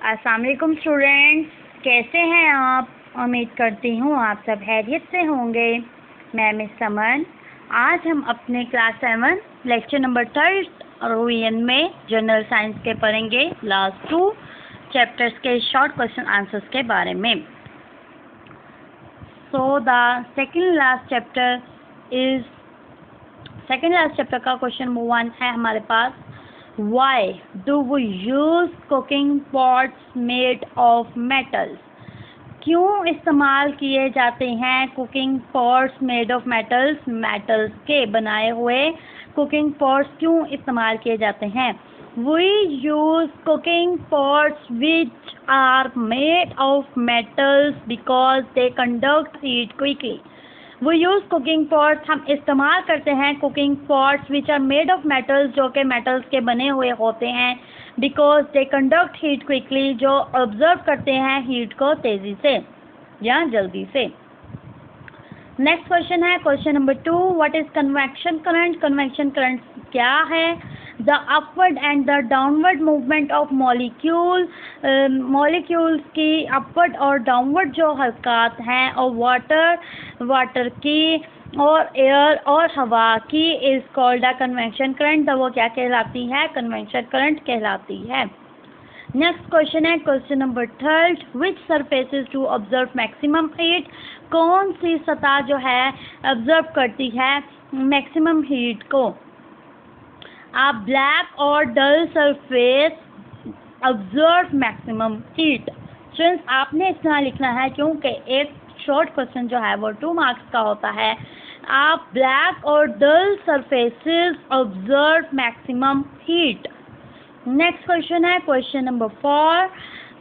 अस्सलाम वालेकुम स्टूडेंट्स, कैसे हैं आप? उम्मीद करती हूँ आप सब खैरियत से होंगे। मैं मिस समन। आज हम अपने क्लास 7 लेक्चर नंबर 3 रिवीजन में जनरल साइंस के पढ़ेंगे लास्ट 2 चैप्टर्स के शॉर्ट क्वेश्चन आंसर्स के बारे में। So the second last chapter का क्वेश्चन नंबर 1 है हमारे पास। Why do we use cooking pots made of metals? क्यों इस्तेमाल किए जाते हैं cooking pots made of metals के बनाए हुए कुकिंग पॉट्स क्यों इस्तेमाल किए जाते हैं? We use cooking pots which are made of metals because they conduct heat quickly. वो यूज़ कुकिंग पॉट्स, हम इस्तेमाल करते हैं cooking pots which are made of metals, जो कि मेटल्स के बने हुए होते हैं, because they conduct heat quickly, जो ऑब्जर्व करते हैं हीट को तेज़ी से या जल्दी से। नेक्स्ट क्वेश्चन है question number 2। What is convection current? Convection current क्या है? The upward and the downward movement of molecules की अपवर्ड और डाउनवर्ड जो हरकत हैं, और वाटर की और एयर और हवा की is called the convection current. वो क्या कहलाती है? कन्वेक्शन करंट कहलाती है। नेक्स्ट क्वेश्चन है question number 3। Which surfaces to observe maximum heat? कौन सी सतह जो है ऑब्जर्व करती है मैक्सिमम हीट को? आप ब्लैक और dull surface observe maximum heat. Students, आपने इतना लिखना है क्योंकि एक शॉर्ट क्वेश्चन जो है वो 2 मार्क्स का होता है। आप ब्लैक और dull surfaces observe maximum heat. Next question है question number 4।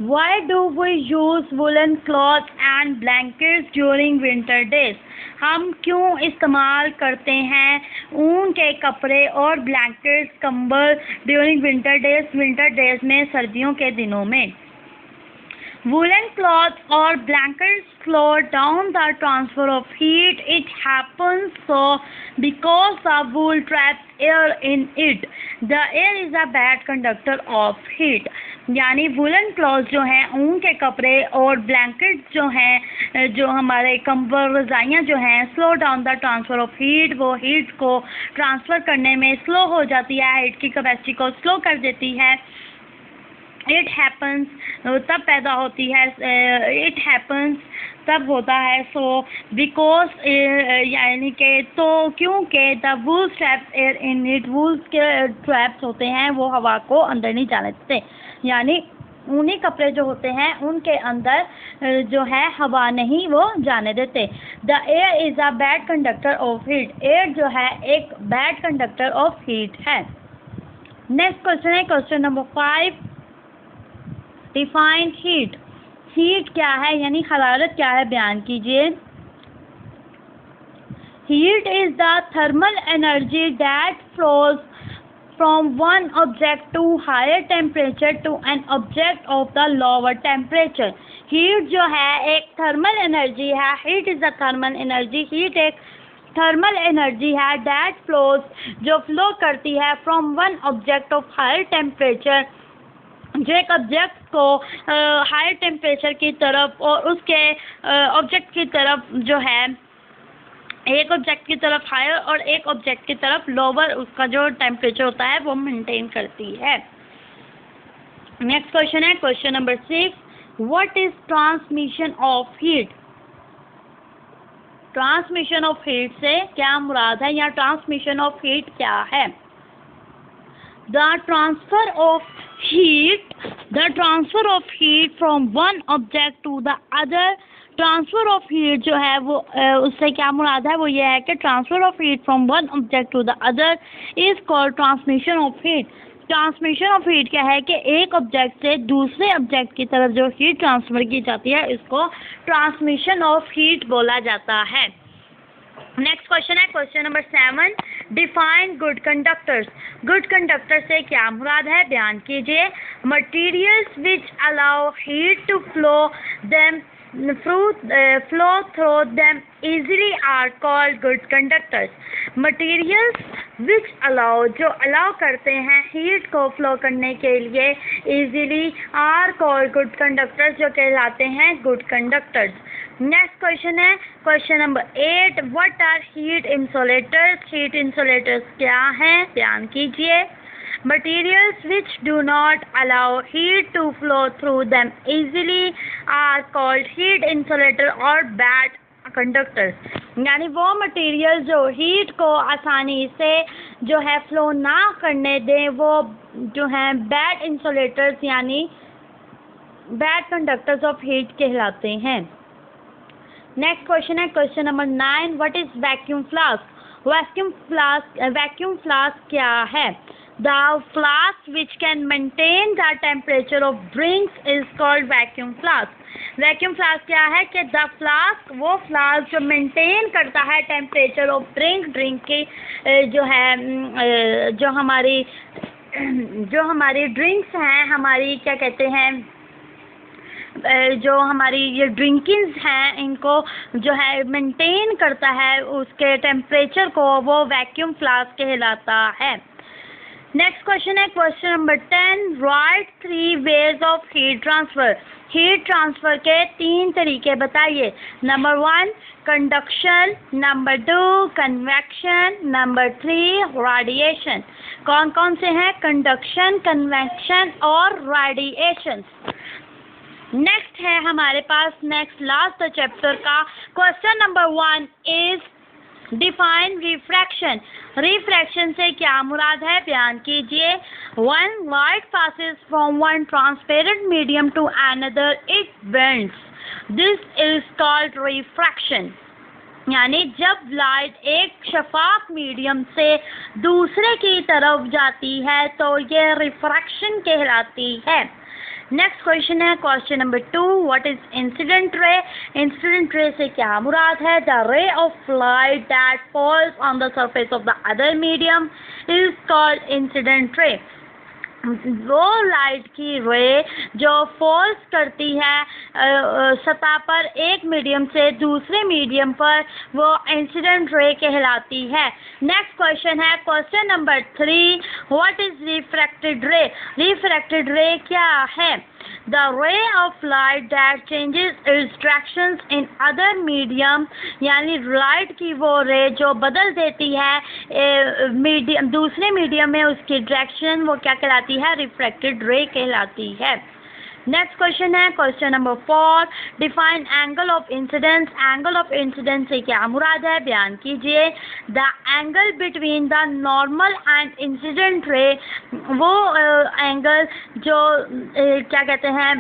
Why do we use woollen cloth and blankets during winter days? हम क्यों इस्तेमाल करते हैं ऊन के कपड़े और ब्लैंकेट्स, कंबल ड्यूरिंग विंटर डेज में, सर्दियों के दिनों में? Woolen cloth or blankets slow down the transfer of heat. It happens so because the wool traps air in it. The air is a bad conductor of heat. यानी woollen cloth जो हैं, ऊन के कपड़े, और ब्लैंकेट्स जो हैं, जो हमारे कंबल रज़ाइयाँ जो हैं, slow down the transfer of heat, वो हीट को ट्रांसफ़र करने में स्लो हो जाती है, हीट की कैपेसिटी को स्लो कर देती है। इट हैपन्स तब पैदा होती है, इट हैपन्स तब होता है, सो बिकॉज यानी कि तो क्योंकि the wool traps air in it, wools के ट्रैप्स होते हैं वो हवा को अंदर नहीं जाने देते, यानी ऊनी कपड़े जो होते हैं उनके अंदर जो है हवा नहीं वो जाने देते। The air is a bad conductor of heat. Air जो है एक बैड कंडक्टर ऑफ हीट है। नेक्स्ट क्वेश्चन है question number 5। Define heat. Heat क्या है यानी हरारत क्या है, बयान कीजिए। Heat is the thermal energy that flows from one object to higher temperature to an object of the lower temperature. Heat जो है एक थर्मल एनर्जी है। Heat is the thermal energy. Heat एक थर्मल एनर्जी है that flows, जो flow करती है, from one object of higher temperature, जो एक ऑब्जेक्ट को हायर टेम्परेचर की तरफ और उसके ऑब्जेक्ट की तरफ जो है, एक ऑब्जेक्ट की तरफ हायर और एक ऑब्जेक्ट की तरफ लोअर, उसका जो टेम्परेचर होता है वो मेंटेन करती है। नेक्स्ट क्वेश्चन है question number 6। What is transmission of heat? Transmission of heat से क्या मुराद है या ट्रांसमिशन ऑफ हीट क्या है? The transfer of heat from one object to the other. Transfer of heat जो है वो उससे क्या मुराद है? वो ये है कि transfer of heat from one object to the other is called transmission of heat. Transmission of heat क्या है कि एक ऑब्जेक्ट से दूसरे ऑब्जेक्ट की तरफ जो हीट ट्रांसफ़र की जाती है, इसको ट्रांसमिशन ऑफ हीट बोला जाता है। नेक्स्ट क्वेश्चन है question number 7। Define good conductors. Good conductor से क्या मुराद है, बयान कीजिए। Materials which allow heat to flow them flow through them easily are called good conductors. Materials which जो allow करते हैं heat को flow करने के लिए easily are called good conductors, जो कहलाते हैं good conductors. नेक्स्ट क्वेश्चन है question number 8. What are heat insulators? Heat insulators क्या हैं? ध्यान कीजिए. Materials which do not allow heat to flow through them easily are called heat insulator or bad conductors. यानी वो मटेरियल जो heat को आसानी से जो है फ्लो ना करने दें, वो जो हैं बैड इंसुलेटर्स यानी बैड कंडक्टर्स ऑफ हीट कहलाते हैं. नेक्स्ट क्वेश्चन है question number 9. What is vacuum flask? Vacuum flask क्या है? The flask which can maintain the temperature of drinks is called vacuum flask. Vacuum flask क्या है कि the flask वो flask जो मेंटेन करता है टेम्परेचर ऑफ ड्रिंक की जो है जो हमारी ड्रिंक्स हैं, हमारी क्या कहते हैं, जो हमारी ये ड्रिंकिंग्स हैं, इनको जो है मेंटेन करता है उसके टेम्परेचर को, वो वैक्यूम फ्लास्क कहलाता है. नेक्स्ट क्वेश्चन है question number 10. Right 3 ways of heat transfer. Heat transfer के 3 तरीके बताइए. Number 1 conduction, number 2 convection, number 3 radiation. कौन कौन से हैं? कंडक्शन, कन्वेक्शन और रेडिएशन. नेक्स्ट है हमारे पास नेक्स्ट लास्ट चैप्टर का question number 1 is define refraction. Refraction से क्या मुराद है? बयान कीजिए. One light passes from one transparent medium to another, it bends. This is called refraction. यानी जब लाइट एक शफाफ मीडियम से दूसरे की तरफ जाती है तो ये रिफ्रैक्शन कहलाती है. नेक्स्ट क्वेश्चन है question number 2. What is incident ray? Incident ray से क्या मुराद है? The ray of light that falls on the surface of the other medium is called incident ray. वो लाइट की रे जो फॉल्स करती है सतह पर एक मीडियम से दूसरे मीडियम पर, वो इंसिडेंट रे कहलाती है. नेक्स्ट क्वेश्चन है question number 3. What is refracted रे? रिफ्रैक्टेड रे क्या है? The ray of light that changes its directions in other medium, यानी लाइट की वो रे जो बदल देती है मीडियम दूसरे मीडियम में, उसकी डायरेक्शन वो क्या कहलाती है? रिफ्रैक्टेड रे कहलाती है. नेक्स्ट क्वेश्चन है question number 4. Define angle of incidence. Angle of incidence से क्या मुराद है? बयान कीजिए. The angle between the normal and incident ray, वो एंगल जो क्या कहते हैं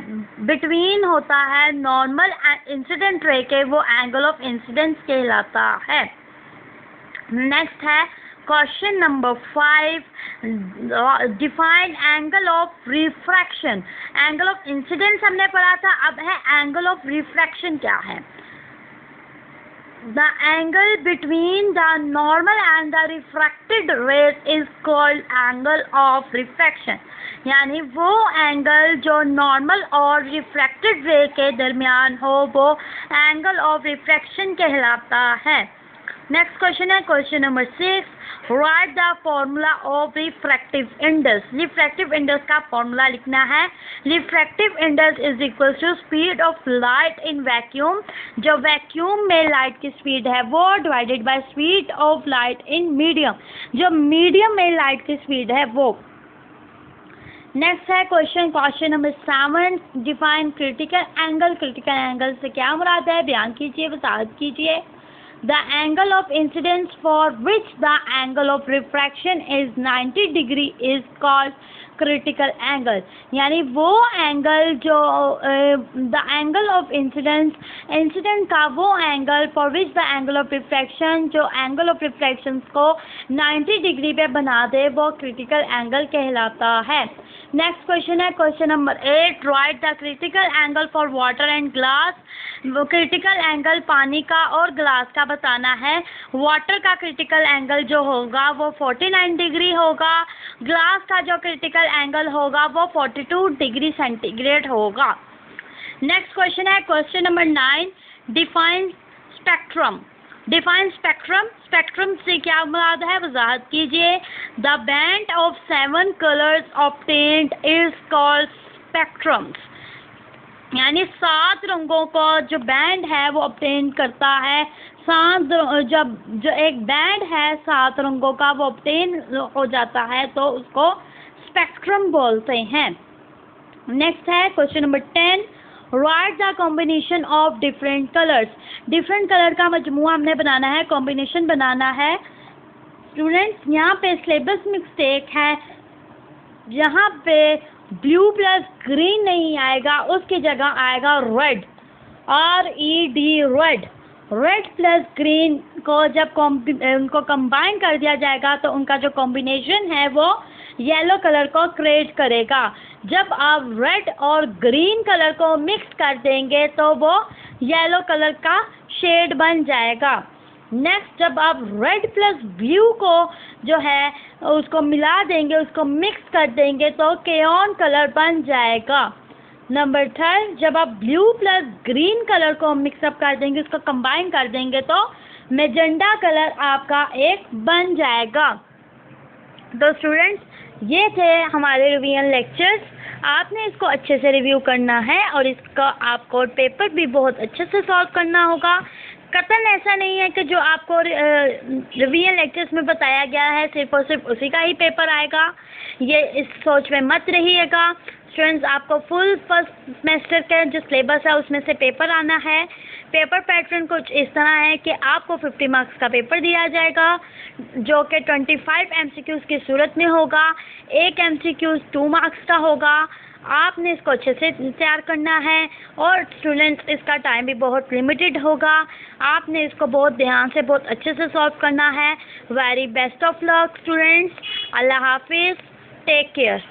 बिटवीन होता है नॉर्मल एंड इंसिडेंट रे के, वो एंगल ऑफ इंसिडेंस कहलाता है. नेक्स्ट है question number 5. Define angle of refraction. Angle of incidence हमने पढ़ा था, अब है एंगल ऑफ रिफ्रैक्शन क्या है? The angle between the normal and the refracted rays is called angle of refraction. यानी वो एंगल जो नॉर्मल और रिफ्रैक्टेड रे के दरमियान हो, वो एंगल ऑफ रिफ्रैक्शन कहलाता है. नेक्स्ट क्वेश्चन है question number 6. Write the formula of refractive index. Refractive index का फॉर्मूला लिखना है. Refractive index is equal to speed of light in vacuum. जो वैक्यूम में लाइट की स्पीड है वो divided by speed of light in medium. जो medium में लाइट की स्पीड है वो. नेक्स्ट है question number 7. Define critical angle. Critical angle से क्या मुराद है? बयान कीजिए, वजाहत कीजिए. The angle of incidence for which the angle of refraction is 90 degree is called critical angle. यानी वो एंगल जो the angle of इंसिडेंट का वो angle for which the angle of refraction, जो angle of refraction को 90 degree पे बना दे, वो critical angle कहलाता है. नेक्स्ट क्वेश्चन है question number 8. Right the critical angle for water and glass. वो क्रिटिकल एंगल पानी का और ग्लास का बताना है. वाटर का क्रिटिकल एंगल जो होगा वो 49 डिग्री होगा. ग्लास का जो क्रिटिकल एंगल होगा वो 42 डिग्री सेंटीग्रेड होगा. नेक्स्ट क्वेश्चन है question number 9, define spectrum. Define spectrum, spectrum से क्या मुराद है, वजाहत कीजिए। The band of 7 colours obtained is called spectrums, यानी 7 रंगों को जो बैंड है वो ऑब्टेन करता है। जब जो एक बैंड है 7 रंगों का वो ऑब्टेन हो जाता है तो उसको स्पेक्ट्रम बोलते हैं। नेक्स्ट है question number 10, right the combination of different colours. Different colour का मजमुआ हमने बनाना है, कॉम्बिनेशन बनाना है। स्टूडेंट्स यहाँ पे सिलेबस मिस्टेक है, यहाँ पे ब्लू प्लस ग्रीन नहीं आएगा, उसकी जगह आएगा red, RED red. Red plus green को जब उनको कंबाइन कर दिया जाएगा तो उनका जो कॉम्बिनेशन है वो येलो कलर को क्रिएट करेगा। जब आप रेड और ग्रीन कलर को मिक्स कर देंगे तो वो येलो कलर का शेड बन जाएगा। नेक्स्ट, जब आप रेड प्लस ब्लू को जो है उसको मिला देंगे, उसको मिक्स कर देंगे तो केयॉन कलर बन जाएगा। नंबर 3, जब आप ब्लू प्लस ग्रीन कलर को मिक्सअप कर देंगे, उसको कंबाइन कर देंगे तो मैजेंडा कलर आपका एक बन जाएगा। तो स्टूडेंट्स, ये थे हमारे रिवीजन लेक्चर्स। आपने इसको अच्छे से रिव्यू करना है और इसका आपको पेपर भी बहुत अच्छे से सॉल्व करना होगा। कतई ऐसा नहीं है कि जो आपको रिवीजन लेक्चर्स में बताया गया है सिर्फ और सिर्फ उसी का ही पेपर आएगा, ये इस सोच में मत रहिएगा। स्टूडेंट्स, आपको फुल फर्स्ट सेमेस्टर का जो सिलेबस है उसमें से पेपर आना है। पेपर पैटर्न कुछ इस तरह है कि आपको 50 मार्क्स का पेपर दिया जाएगा जो कि 25 MCQs की सूरत में होगा। एक MCQ 2 मार्क्स का होगा। आपने इसको अच्छे से तैयार करना है और स्टूडेंट्स इसका टाइम भी बहुत लिमिटेड होगा। आपने इसको बहुत ध्यान से बहुत अच्छे से सॉल्व करना है। Very best of luck students. अल्लाह हाफिज़, टेक केयर।